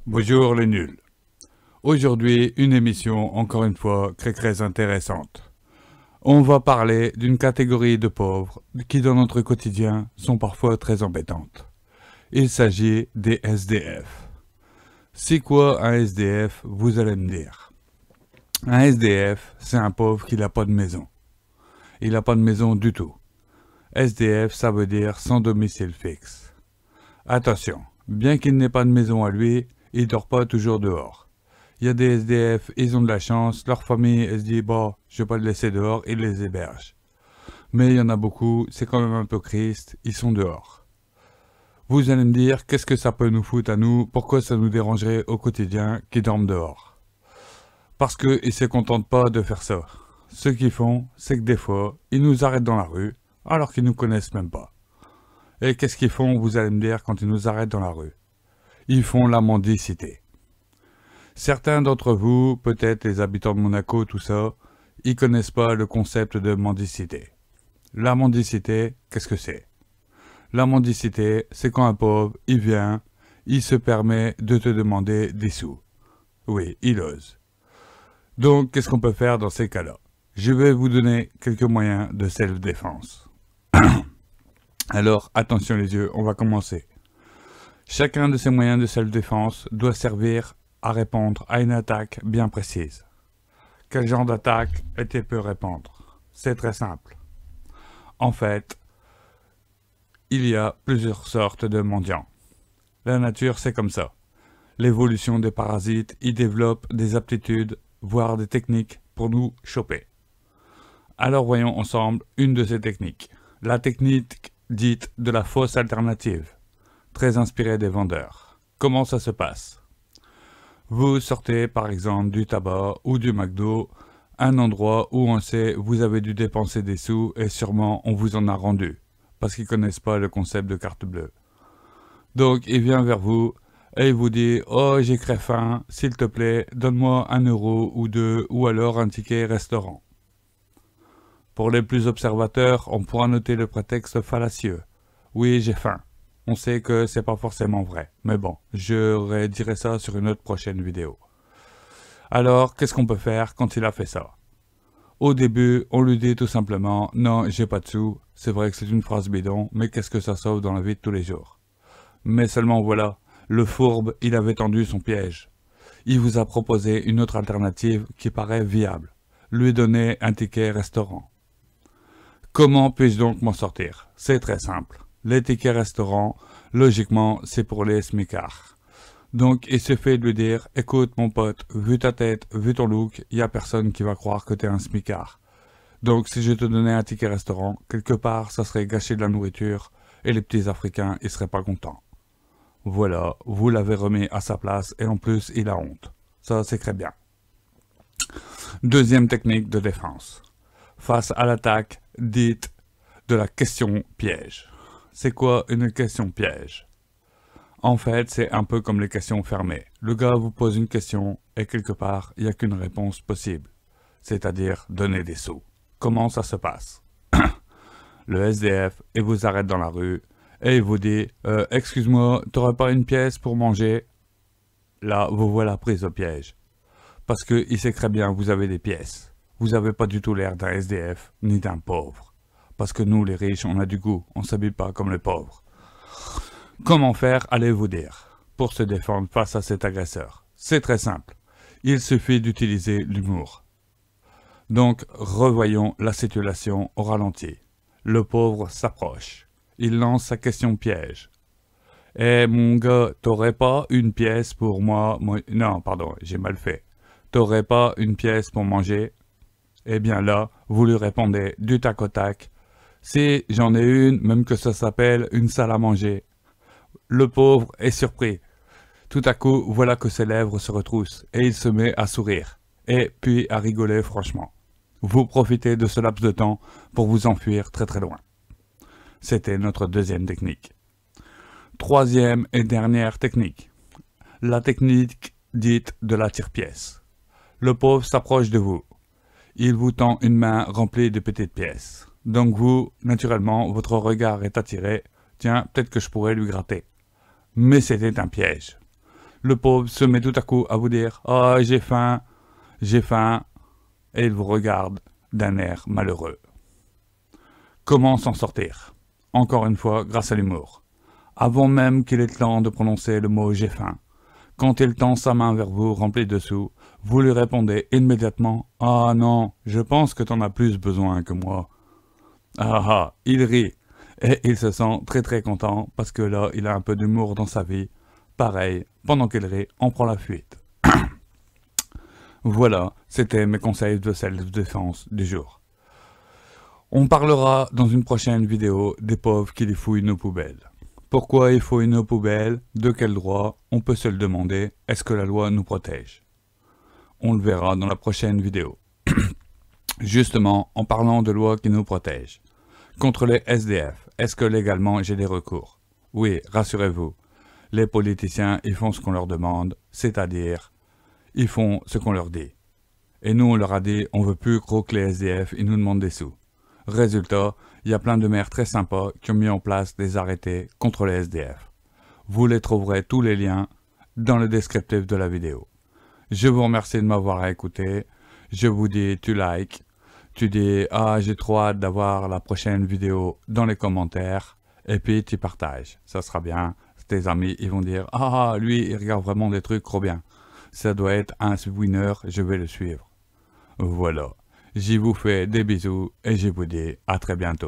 Bonjour les nuls. Aujourd'hui, une émission encore une fois très intéressante. On va parler d'une catégorie de pauvres qui dans notre quotidien sont parfois très embêtantes. Il s'agit des SDF. C'est quoi un SDF, vous allez me dire? Un SDF, c'est un pauvre qui n'a pas de maison. Il n'a pas de maison du tout. SDF, ça veut dire sans domicile fixe. Attention, bien qu'il n'ait pas de maison à lui, il dort pas toujours dehors. Il y a des SDF, ils ont de la chance, leur famille, elle se dit, bon, je vais pas le laisser dehors, ils les hébergent. Mais il y en a beaucoup, c'est quand même un peu triste, ils sont dehors. Vous allez me dire, qu'est-ce que ça peut nous foutre à nous, pourquoi ça nous dérangerait au quotidien qu'ils dorment dehors? Parce qu'ils ne se contentent pas de faire ça. Ce qu'ils font, c'est que des fois, ils nous arrêtent dans la rue, alors qu'ils nous connaissent même pas. Et qu'est-ce qu'ils font, vous allez me dire, quand ils nous arrêtent dans la rue? Ils font la mendicité. Certains d'entre vous, peut-être les habitants de Monaco, tout ça, ils connaissent pas le concept de mendicité. La mendicité, qu'est-ce que c'est? La mendicité, c'est quand un pauvre, il vient, il se permet de te demander des sous. Oui, il ose. Donc, qu'est-ce qu'on peut faire dans ces cas-là? Je vais vous donner quelques moyens de self-défense. Alors, attention les yeux, on va commencer. Chacun de ces moyens de self-défense doit servir à répondre à une attaque bien précise. Quel genre d'attaque tu peux répondre? C'est très simple. En fait, il y a plusieurs sortes de mendiants. La nature, c'est comme ça. L'évolution des parasites y développe des aptitudes, voire des techniques pour nous choper. Alors voyons ensemble une de ces techniques. La technique dite de la fausse alternative, très inspirée des vendeurs. Comment ça se passe? Vous sortez par exemple du tabac ou du McDo, un endroit où on sait vous avez dû dépenser des sous et sûrement on vous en a rendu, parce qu'ils connaissent pas le concept de carte bleue. Donc il vient vers vous et il vous dit « Oh j'ai très faim, s'il te plaît, donne-moi 1 euro ou 2 ou alors un ticket restaurant ». Pour les plus observateurs, on pourra noter le prétexte fallacieux. Oui, j'ai faim. On sait que c'est pas forcément vrai. Mais bon, je dirai ça sur une autre prochaine vidéo. Alors, qu'est-ce qu'on peut faire quand il a fait ça? Au début, on lui dit tout simplement « Non, j'ai pas de sous ». C'est vrai que c'est une phrase bidon, mais qu'est-ce que ça sauve dans la vie de tous les jours? Mais seulement voilà, le fourbe, il avait tendu son piège. Il vous a proposé une autre alternative qui paraît viable. Lui donner un ticket restaurant. Comment puis-je donc m'en sortir? C'est très simple. Les tickets restaurants, logiquement, c'est pour les smicards. Donc, il suffit de lui dire, écoute mon pote, vu ta tête, vu ton look, il n'y a personne qui va croire que tu es un smicard. Donc, si je te donnais un ticket restaurant, quelque part, ça serait gâcher de la nourriture et les petits Africains, ils seraient pas contents. Voilà, vous l'avez remis à sa place et en plus, il a honte. Ça, c'est très bien. Deuxième technique de défense. Face à l'attaque dite de la question piège. C'est quoi une question piège? En fait, c'est un peu comme les questions fermées. Le gars vous pose une question et quelque part, il n'y a qu'une réponse possible. C'est-à-dire donner des sous. Comment ça se passe? Le SDF, il vous arrête dans la rue et il vous dit « Excuse-moi, t'aurais pas une pièce pour manger ?» Là, vous voilà prise au piège. Parce qu'il sait très bien que vous avez des pièces. Vous n'avez pas du tout l'air d'un SDF, ni d'un pauvre. Parce que nous, les riches, on a du goût, on ne s'habille pas comme les pauvres. Comment faire, allez-vous dire, pour se défendre face à cet agresseur? C'est très simple. Il suffit d'utiliser l'humour. Donc, revoyons la situation au ralenti. Le pauvre s'approche. Il lance sa question piège. « Eh mon gars, t'aurais pas une pièce pour moi... » Non, pardon, j'ai mal fait. « T'aurais pas une pièce pour manger ?» Eh bien là, vous lui répondez du tac au tac. Si j'en ai une, même que ça s'appelle une salle à manger. Le pauvre est surpris. Tout à coup, voilà que ses lèvres se retroussent et il se met à sourire. Et puis à rigoler franchement. Vous profitez de ce laps de temps pour vous enfuir très loin. C'était notre deuxième technique. Troisième et dernière technique. La technique dite de la tire-pièce. Le pauvre s'approche de vous. Il vous tend une main remplie de petites pièces. Donc vous, naturellement, votre regard est attiré. Tiens, peut-être que je pourrais lui gratter. Mais c'était un piège. le pauvre se met tout à coup à vous dire « Ah, j'ai faim », et il vous regarde d'un air malheureux. Comment s'en sortir? Encore une fois, grâce à l'humour. Avant même qu'il ait le temps de prononcer le mot « j'ai faim », quand il tend sa main vers vous remplie de sous, vous lui répondez immédiatement « Ah non, je pense que t'en as plus besoin que moi ». Ah ah, il rit, et il se sent très content parce que là, il a un peu d'humour dans sa vie. Pareil, pendant qu'il rit, on prend la fuite. Voilà, c'était mes conseils de self-défense du jour. On parlera dans une prochaine vidéo des pauvres qui fouillent nos poubelles. Pourquoi ils fouillent nos poubelles? De quel droit? On peut se le demander. Est-ce que la loi nous protège? On le verra dans la prochaine vidéo. Justement, en parlant de loi qui nous protège. Contre les SDF, est-ce que légalement j'ai des recours? Oui, rassurez-vous. Les politiciens, ils font ce qu'on leur demande, c'est-à-dire, ils font ce qu'on leur dit. Et nous, on leur a dit, on veut plus gros que les SDF, ils nous demandent des sous. Résultat, il y a plein de maires très sympas qui ont mis en place des arrêtés contre les SDF. Vous les trouverez tous les liens dans le descriptif de la vidéo. Je vous remercie de m'avoir écouté. Je vous dis, tu likes, tu dis, ah, j'ai trop hâte d'avoir la prochaine vidéo dans les commentaires, et puis tu partages. Ça sera bien. Tes amis, ils vont dire, ah, lui, il regarde vraiment des trucs trop bien. Ça doit être un winner, je vais le suivre. Voilà. J'y vous fais des bisous et je vous dis à très bientôt.